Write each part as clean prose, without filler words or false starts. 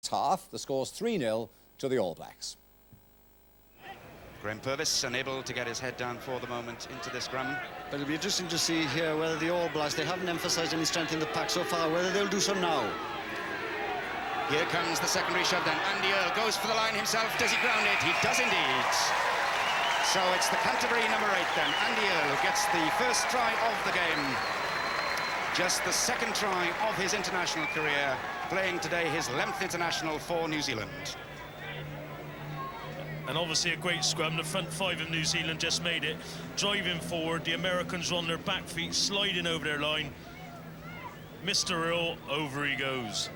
half. The score's 3-0 to the All Blacks. Graham Purvis unable to get his head down for the moment into this scrum. But it'll be interesting to see here whether the All Blacks, they haven't emphasised any strength in the pack so far, whether they'll do so now. Here comes the secondary shove then. Andy Earl goes for the line himself. Does he ground it? He does indeed. So it's the Canterbury number 8 then. Andy Earl gets the first try of the game. Just the second try of his international career, playing today his 11th international for New Zealand. And obviously a great scrum. The front 5 of New Zealand just made it. Driving forward, the Americans are on their back feet, sliding over their line. Mr. Earl, over he goes.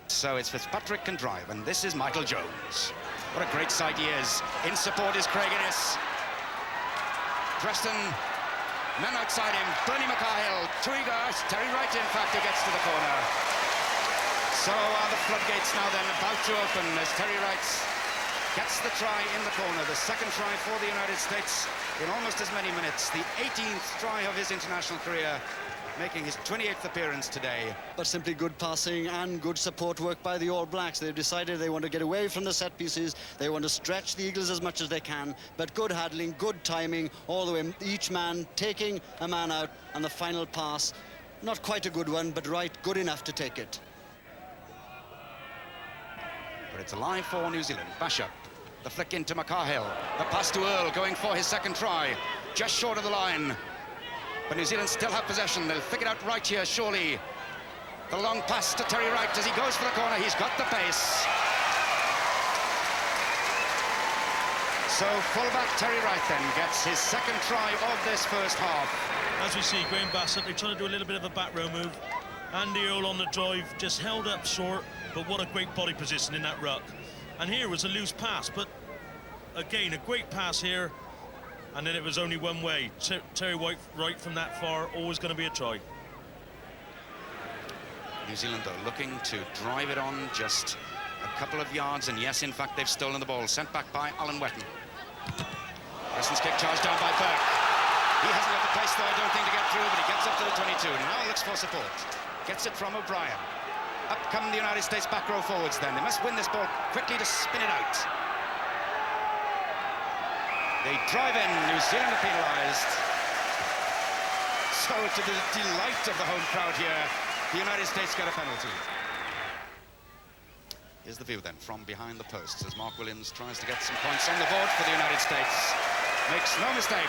So it's Fitzpatrick can drive, and this is Michael Jones. What a great sight he is. In support is Craig Innes. Preston, men outside him. Bernie McCarhill, Tuiga, Terry Wright, in fact, who gets to the corner. So are the floodgates now then about to open as Terry Wright gets the try in the corner, the second try for the United States in almost as many minutes, the 18th try of his international career, making his 28th appearance today. But simply good passing and good support work by the All Blacks. They've decided they want to get away from the set pieces, they want to stretch the Eagles as much as they can, but good handling, good timing, all the way, each man taking a man out, and the final pass, not quite a good one, but Wright good enough to take it. But it's alive for New Zealand. Basham, the flick into McCarhill, the pass to Earl, going for his second try, just short of the line. But New Zealand still have possession. They'll figure it out right here, surely. The long pass to Terry Wright as he goes for the corner. He's got the pace. So fullback Terry Wright then gets his second try of this first half. As we see, Graham Bassett, they're trying to do a little bit of a back row move. Andy Earl on the drive, just held up short, but what a great body position in that ruck. And here was a loose pass, but again, a great pass here, and then it was only one way. Terry Wright from that far, always going to be a try. New Zealand, though, looking to drive it on just a couple of yards, and yes, in fact, they've stolen the ball, sent back by Alan Wetton. Preston's kick charged down by Burke. He hasn't got the pace, though, I don't think, to get through, but he gets up to the 22. Now looks for support. Gets it from O'Brien. Up come the United States back row forwards then. They must win this ball quickly to spin it out. They drive in, New Zealand are penalised. So to the delight of the home crowd here, the United States get a penalty. Here's the view then from behind the posts as Mark Williams tries to get some points on the board for the United States. Makes no mistake.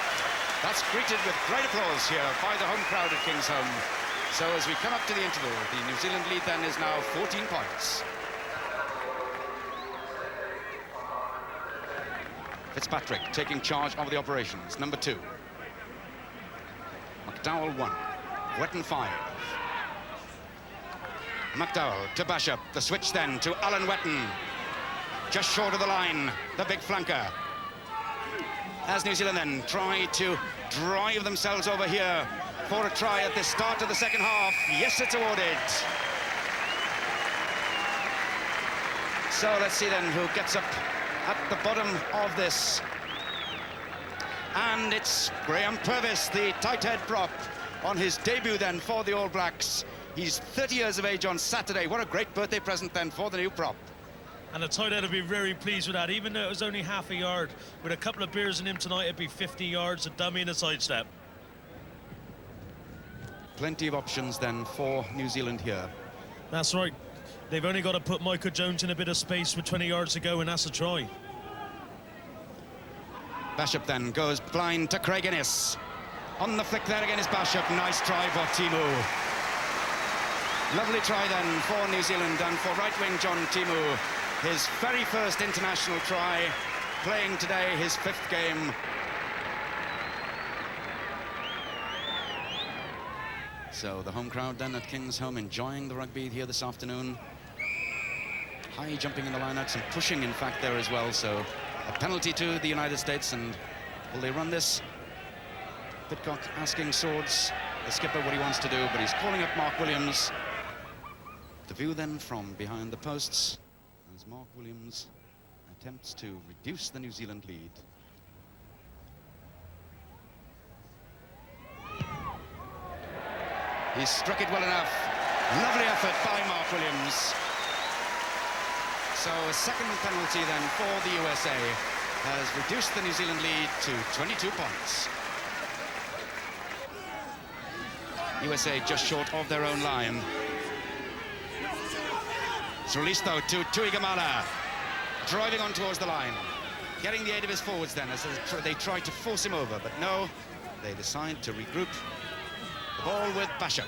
That's greeted with great applause here by the home crowd at Kingsholm. So as we come up to the interval, the New Zealand lead then is now 14 points. Fitzpatrick taking charge of the operations, number 2. McDowell 1, Wetton 5. McDowell to Basham, the switch then to Alan Wetton. Just short of the line, the big flanker. As New Zealand then try to drive themselves over here for a try at the start of the second half. Yes, it's awarded. So let's see then who gets up at the bottom of this. And it's Graham Purvis, the tight head prop, on his debut then for the All Blacks. He's 30 years of age on Saturday. What a great birthday present then for the new prop. And the tight head will be very pleased with that, even though it was only half a yard. With a couple of beers in him tonight, it'd be 50 yards, a dummy and a sidestep. Plenty of options then for New Zealand here. That's right. They've only got to put Michael Jones in a bit of space with 20 yards to go, and that's a try. Basham then goes blind to Craig Innes. On the flick there again is Basham. Nice try for Timu. Lovely try then for New Zealand and for right wing John Timu. His very first international try, playing today his 5th game. So the home crowd then at Kingsholm enjoying the rugby here this afternoon. High jumping in the lineouts and pushing, in fact, there as well. So a penalty to the United States, and will they run this? Pitcock asking Swords, the skipper, what he wants to do, but he's calling up Mark Williams. The view then from behind the posts as Mark Williams attempts to reduce the New Zealand lead. He struck it well enough. Lovely effort by Mark Williams. So a second penalty then for the USA has reduced the New Zealand lead to 22 points. USA just short of their own line. It's released though to Tuigamala, driving on towards the line, getting the aid of his forwards then as they try to force him over, but no, they decide to regroup. The ball with Basham.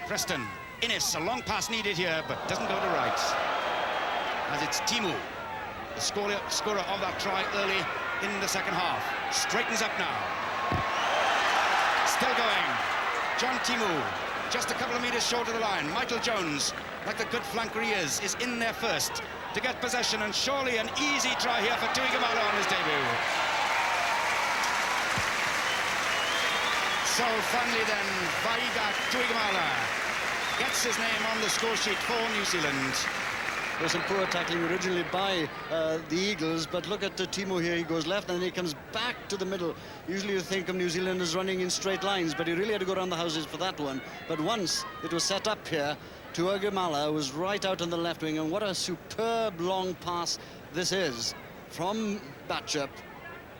Preston, Innes, a long pass needed here, but doesn't go to right. As it's Timu, the scorer of that try early in the second half. Straightens up now. Still going. John Timu, just a couple of metres short of the line. Michael Jones, like the good flanker he is in there first to get possession, and surely an easy try here for Tuigamala on his debut. So finally then, Vaiga Tuigamala gets his name on the score sheet for New Zealand. There was some poor tackling originally by the Eagles, but look at Timo here. He goes left and then he comes back to the middle. Usually you think of New Zealand as running in straight lines, but he really had to go around the houses for that one. But once it was set up here, Tuigamala was right out on the left wing, and what a superb long pass this is from Batchup,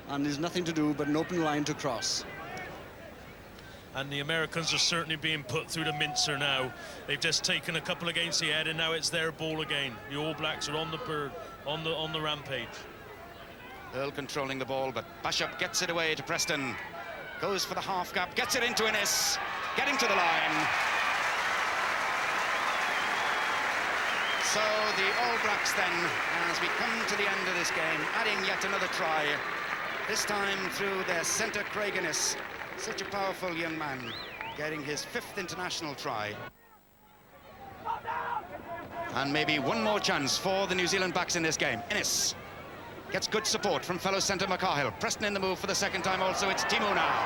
and there's nothing to do but an open line to cross. And the Americans are certainly being put through the mincer now. They've just taken a couple against the head, and now it's their ball again. The All Blacks are on the bird, on the rampage. Earl controlling the ball, but Basham gets it away to Preston. Goes for the half gap, gets it into Innes, getting to the line. So the All Blacks then, as we come to the end of this game, adding yet another try. This time through their centre, Craig Innes. Such a powerful young man, getting his 5th international try. And maybe one more chance for the New Zealand backs in this game. Innes gets good support from fellow centre McCarhill. Preston in the move for the second time also. It's Timu now.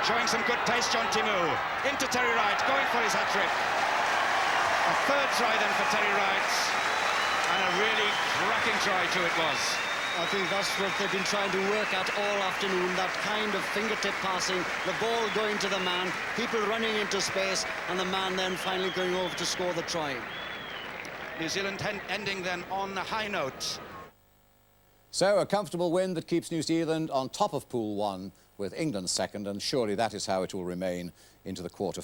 Showing some good pace, John Timu. Into Terry Wright, going for his hat-trick. A third try then for Terry Wright. And a really cracking try too it was. I think that's what they've been trying to work at all afternoon, that kind of fingertip passing, the ball going to the man, people running into space, and the man then finally going over to score the try. New Zealand ending then on a high note. So a comfortable win that keeps New Zealand on top of Pool 1 with England second, and surely that is how it will remain into the quarter.